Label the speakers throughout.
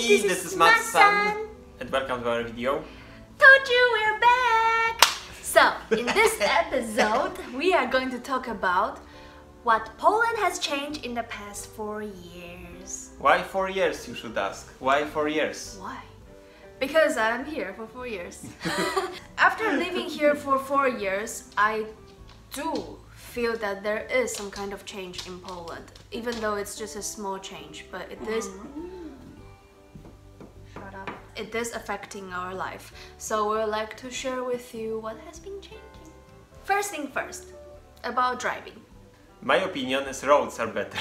Speaker 1: everybody, this is Matsan, and welcome to our video.
Speaker 2: Told you we're back! So, in this episode, we are going to talk about what Poland has changed in the past 4 years.
Speaker 1: Why 4 years, you should ask? Why 4 years?
Speaker 2: Why? Because I'm here for 4 years. After living here for 4 years, I do feel that there is some kind of change in Poland, even though it's just a small change, but it is... Shut up. It is affecting our life, so we'd like to share with you what has been changing. First thing first, about driving.
Speaker 1: My opinion is roads are better.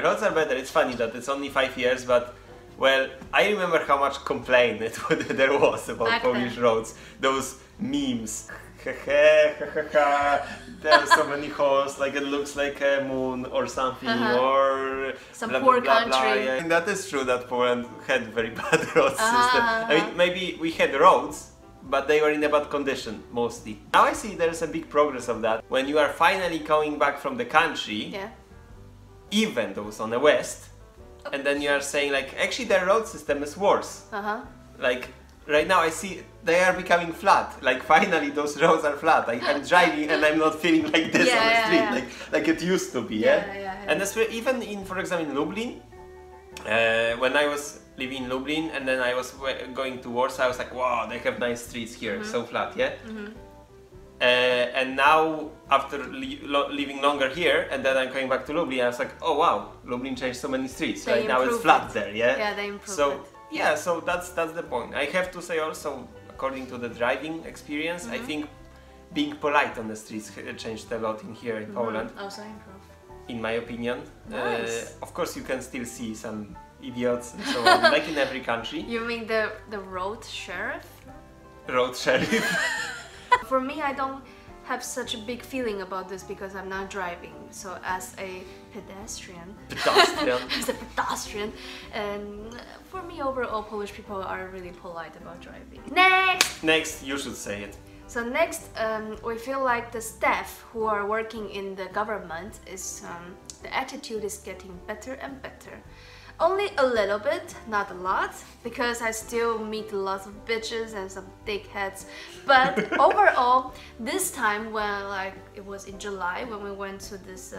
Speaker 1: Roads are better. It's funny that it's only 5 years, but well, I remember how much complaint there was about
Speaker 2: Back
Speaker 1: Polish
Speaker 2: then.
Speaker 1: roads. Those memes. There are so many holes, like it looks like a moon or something, or
Speaker 2: some
Speaker 1: blah,
Speaker 2: poor
Speaker 1: blah, blah,
Speaker 2: country.
Speaker 1: blah. Yeah. And that is true that Poland had very bad road system. I mean, maybe we had roads, but they were in a bad condition mostly. Now I see there's a big progress of that. When you are finally coming back from the country, even those on the west, and then you are saying like, actually their road system is worse. Like right now I see they are becoming flat. Like finally those roads are flat. I'm driving and I'm not feeling like this on the street, like it used to be. And that's where, even in, for example, in Lublin, when I was living in Lublin and then I was going to Warsaw, I was like, wow, they have nice streets here, so flat, and now after living longer here and then I'm coming back to Lublin, I was like, oh wow, Lublin changed so many streets. Right now it's flat there,
Speaker 2: they improved it.
Speaker 1: Yeah, so that's the point. I have to say also, according to the driving experience, I think being polite on the streets changed a lot in here in Poland.
Speaker 2: Also improved.
Speaker 1: In my opinion.
Speaker 2: Nice.
Speaker 1: Of course you can still see some idiots and so on, like in every country.
Speaker 2: You mean the road sheriff?
Speaker 1: Road sheriff.
Speaker 2: For me, I don't have such a big feeling about this because I'm not driving. So as a pedestrian, and for me overall, Polish people are really polite about driving. Next,
Speaker 1: you should say it.
Speaker 2: So next, we feel like the staff who are working in the government is the attitude is getting better and better. Only a little bit, not a lot, because I still meet lots of bitches and some dickheads. But overall, this time when it was in July when we went to this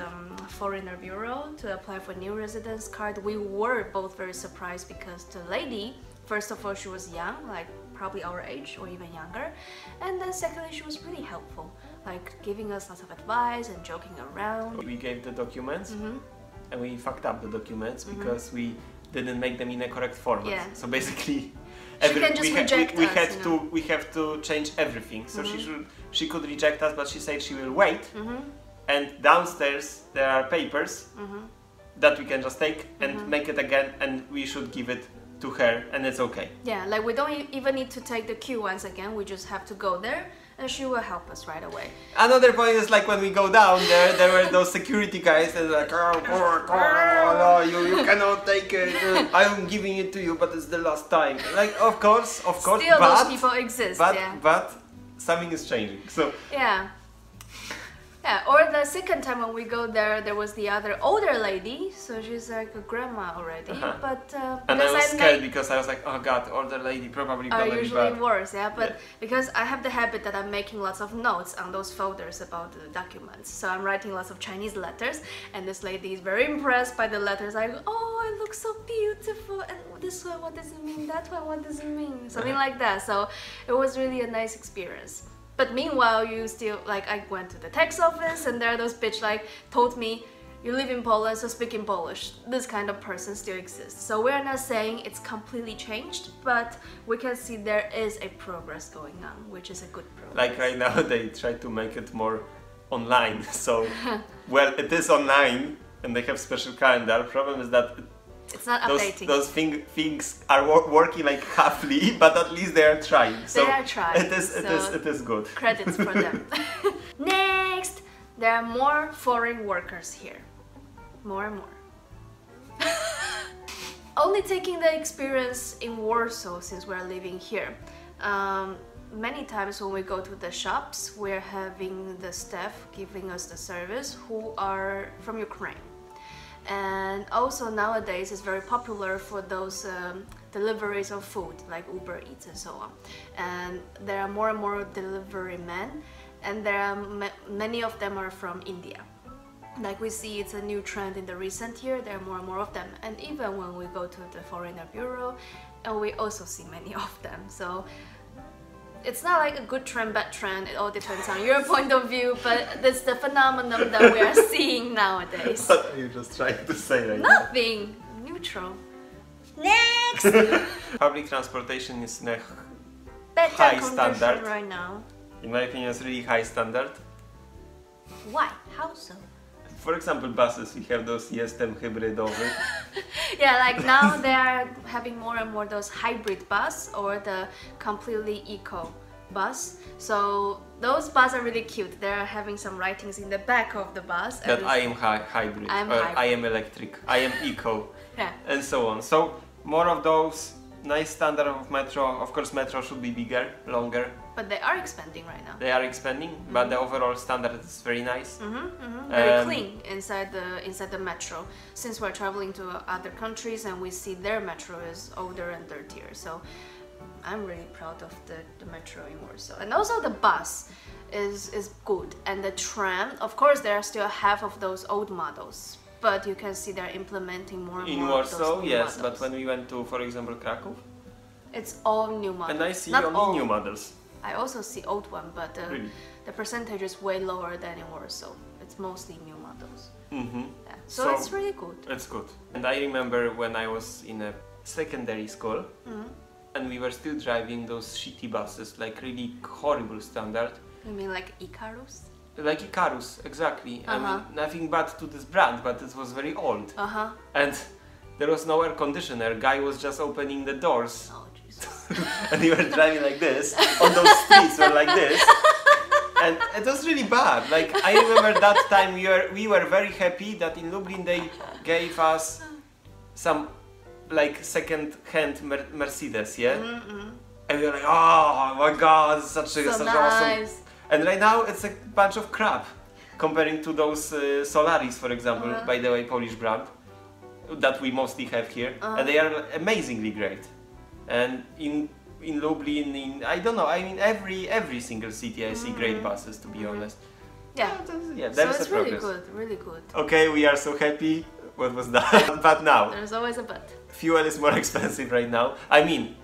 Speaker 2: foreigner bureau to apply for new residence card, we were both very surprised because the lady, first of all, she was young, like probably our age or even younger, and then secondly, she was really helpful, like giving us lots of advice and joking around.
Speaker 1: We gave the documents. And we fucked up the documents because we didn't make them in a correct format. So basically, we have to change everything. So she could reject us, but she said she will wait. And downstairs there are papers that we can just take and make it again, and we should give it to her, and it's okay. Yeah,
Speaker 2: like we don't even need to take the queue once again. We just have to go there, and she will help us right away. Another
Speaker 1: point is like when we go down there were those security guys and like, oh, you cannot take it. I'm giving it to you, but it's the last time. Like, of course.
Speaker 2: Still,
Speaker 1: but,
Speaker 2: those people exist.
Speaker 1: But something is changing. So
Speaker 2: yeah, or the second time when we go there, there was the other older lady, so she's like a grandma already. But
Speaker 1: and I was scared because I was like, oh god, older lady probably gonna be bad.
Speaker 2: Usually worse, but because I have the habit that I'm making lots of notes on those folders about the documents. So I'm writing lots of Chinese letters, and this lady is very impressed by the letters. I go, oh, it looks so beautiful, and this one, what does it mean? That one, what does it mean? Something like that. So it was really a nice experience. But meanwhile, you still, like, I went to the tax office and there are those bitch like told me, you live in Poland, so speak in Polish. This kind of person still exists. So we're not saying it's completely changed, but we can see there is a progress going on, which is a good progress.
Speaker 1: Like right now, they try to make it more online. So, well, it is online and they have special calendar. Problem is that
Speaker 2: it's not updating.
Speaker 1: Those things are working like halfly, but at least they are trying. So
Speaker 2: they are trying.
Speaker 1: It is good.
Speaker 2: Credits for them. Next, there are more foreign workers here. More and more. Only taking the experience in Warsaw since we're living here. Many times when we go to the shops, we're having the staff giving us the service who are from Ukraine. And also nowadays it's very popular for those deliveries of food like Uber Eats and so on. And there are more and more delivery men, and there are many of them are from India. Like we see, it's a new trend in the recent year. There are more and more of them, and even when we go to the Foreigner Bureau, and we also see many of them. So it's not like a good trend, bad trend. It all depends on your point of view, but that's the phenomenon that we are seeing nowadays.
Speaker 1: What are you just trying to say right now?
Speaker 2: Nothing. Neutral. Next.
Speaker 1: Public transportation is in a
Speaker 2: Better
Speaker 1: high
Speaker 2: condition
Speaker 1: standard.
Speaker 2: right now.
Speaker 1: In my opinion, it's really high standard.
Speaker 2: Why? How so?
Speaker 1: For example, buses, we have those jestem hybrydowy.
Speaker 2: Yeah, like now they are having more and more those hybrid bus or the completely eco bus. So those buses are really cute. They're having some writings in the back of the bus.
Speaker 1: That I am hybrid, I am electric, I am eco,
Speaker 2: yeah.
Speaker 1: And so on. So more of those, nice standard of metro. Of course, metro should be bigger, longer.
Speaker 2: But they are expanding right now.
Speaker 1: They are expanding, but the overall standard is very nice.
Speaker 2: Very clean inside the metro. Since we're traveling to other countries and we see their metro is older and dirtier, so I'm really proud of the metro in Warsaw. And also the bus is good, and the tram. Of course, there are still half of those old models, but you can see they're implementing more and more.
Speaker 1: In Warsaw, yes,
Speaker 2: models.
Speaker 1: but when we went to, for example, Kraków,
Speaker 2: it's all new models.
Speaker 1: and I see
Speaker 2: Not
Speaker 1: only
Speaker 2: all.
Speaker 1: new models.
Speaker 2: I also see old one, but
Speaker 1: Really?
Speaker 2: the percentage is way lower than in Warsaw. It's mostly new models. Yeah. So
Speaker 1: So-
Speaker 2: it's really good.
Speaker 1: It's good. And I remember when I was in a secondary school, and we were still driving those shitty buses, like really horrible standard.
Speaker 2: You mean like Icarus?
Speaker 1: Like Icarus, exactly. I mean, nothing bad to this brand, but it was very old. And there was no air conditioner. Guy was just opening the doors.
Speaker 2: Oh Jesus.
Speaker 1: And we were driving like this, on those streets were like this. And it was really bad. Like, I remember that time we were very happy that in Lublin they gave us some like second-hand Mercedes, yeah? And we were like, oh my god, such
Speaker 2: nice.
Speaker 1: awesome. And right now it's a bunch of crap comparing to those Solaris, for example, by the way, Polish brand, that we mostly have here. And they are amazingly great. And in Lublin, I don't know, I mean every single city I see great buses, to be honest.
Speaker 2: Yeah.
Speaker 1: Yeah,
Speaker 2: So
Speaker 1: there's
Speaker 2: it's
Speaker 1: a progress.
Speaker 2: really good.
Speaker 1: Okay, we are so happy. What was that? But now,
Speaker 2: There's always a but.
Speaker 1: fuel is more expensive right now. I mean,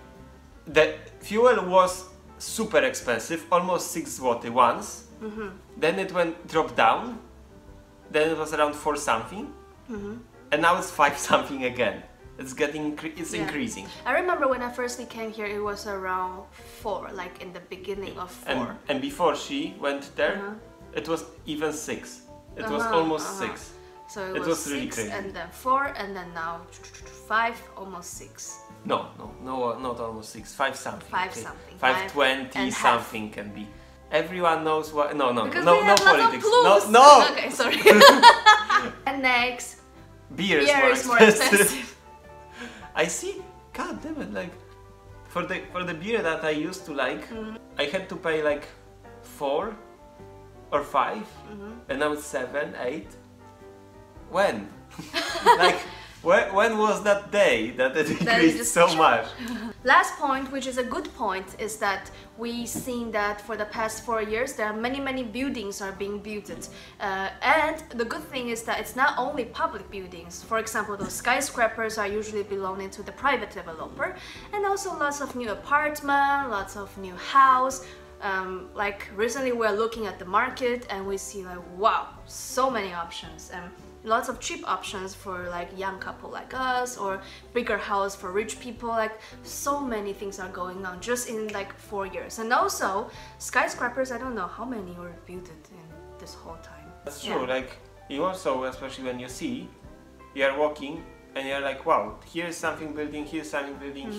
Speaker 1: the fuel was super expensive, almost 6 zloty once. Then it dropped down. Then it was around 4 something. And now it's 5 something again. It's increasing.
Speaker 2: I remember when I firstly came here, it was around 4, like in the beginning of 4.
Speaker 1: And before she went there, it was even 6. It was almost 6.
Speaker 2: So it
Speaker 1: was
Speaker 2: was
Speaker 1: really
Speaker 2: 6
Speaker 1: crazy.
Speaker 2: and then 4 and then now 5, almost 6.
Speaker 1: No, not almost 6. 5 something.
Speaker 2: 5 something.
Speaker 1: 520 something can be. Everyone knows what. No
Speaker 2: Because we have
Speaker 1: politics.
Speaker 2: lots of
Speaker 1: No.
Speaker 2: Okay, sorry. And next,
Speaker 1: Beer is more expensive. I see. God damn it! Like for the beer that I used to like, I had to pay like 4 or 5, and now it's 7, 8. When? Like when was that day that it increased
Speaker 2: just
Speaker 1: so much?
Speaker 2: last point, which is a good point, is that we've seen that for the past 4 years there are many buildings are being built. And the good thing is that it's not only public buildings. For example, those skyscrapers are usually belonging to the private developer, and also lots of new apartments, lots of new house. Like recently we're looking at the market and we see like, wow, so many options. And lots of cheap options for like young couple like us, or bigger house for rich people. Like so many things are going on just in like 4 years. And also skyscrapers, I don't know how many were built in this whole time.
Speaker 1: That's true. Like you also, especially when you are walking and you're like, wow, here's something building, here's something building,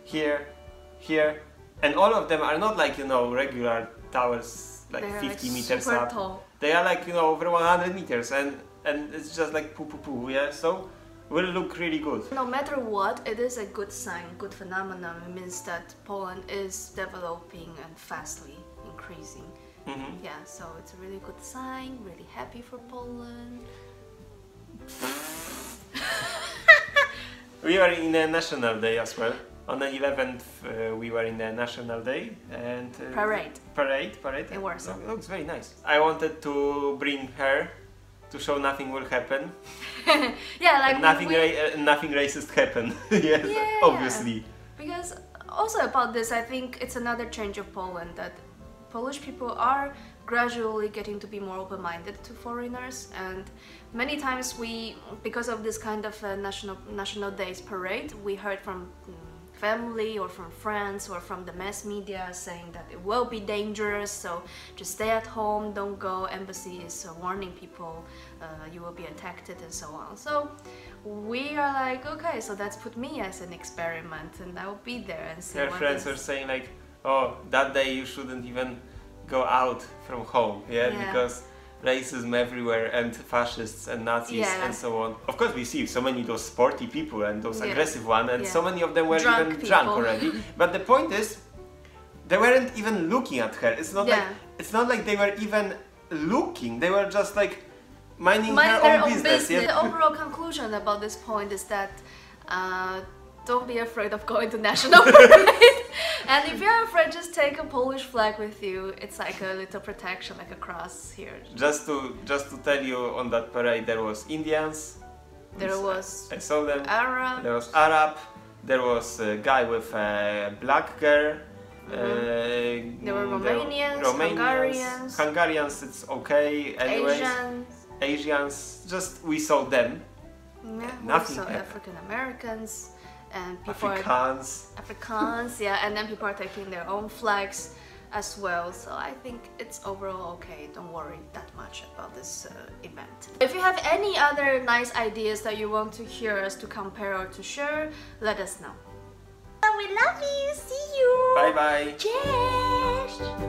Speaker 1: here, and all of them are not like, you know, regular towers like
Speaker 2: They're
Speaker 1: 50
Speaker 2: like
Speaker 1: meters
Speaker 2: super
Speaker 1: up.
Speaker 2: tall.
Speaker 1: They are like, you know, over 100 meters, and it's just like poo, yeah. So will look really good.
Speaker 2: No matter what, it is a good sign, good phenomenon. It means that Poland is developing and fastly increasing. Yeah, so it's a really good sign. Really happy for Poland.
Speaker 1: We were in a National Day as well. On the 11th, we were in the National Day and
Speaker 2: Parade.
Speaker 1: Parade.
Speaker 2: In Warsaw.
Speaker 1: It looks very nice. I wanted to bring her to show nothing will happen.
Speaker 2: Yeah, like
Speaker 1: nothing racist happened. Yes,
Speaker 2: yeah,
Speaker 1: obviously.
Speaker 2: Because also about this, I think it's another change of Poland, that Polish people are gradually getting to be more open-minded to foreigners, and many times because of this kind of national days parade, we heard from family or from friends or from the mass media saying that it will be dangerous, so just stay at home, don't go, embassy is warning people, you will be attacked and so on. So we are like, okay, so that's put me as an experiment and I will be there and see.
Speaker 1: Her friends were saying like, oh, that day you shouldn't even go out from home, because racism everywhere and fascists and Nazis and so on. Of course we see so many those sporty people and those aggressive ones, and so many of them were even drunk already. But the point is, they weren't even looking at her. It's not like they were even looking, they were just like minding their own business.
Speaker 2: The overall conclusion about this point is that don't be afraid of going to national parade. And if you're afraid, just take a Polish flag with you. It's like a little protection, like a cross here.
Speaker 1: Just to tell you, on that parade there was Indians. I saw them.
Speaker 2: Arab.
Speaker 1: There was Arab. There was a guy with a black girl.
Speaker 2: There were Romanians,
Speaker 1: Hungarians, it's okay. Anyways. Asians. Just we saw them.
Speaker 2: Yeah,
Speaker 1: nothing.
Speaker 2: Also African Americans. And people Afrikaans, yeah, and then people are taking their own flags as well, so I think it's overall okay. Don't worry that much about this event. If you have any other nice ideas that you want to hear us to compare or to share, let us know. We love you, see you!
Speaker 1: Bye bye!
Speaker 2: Cześć!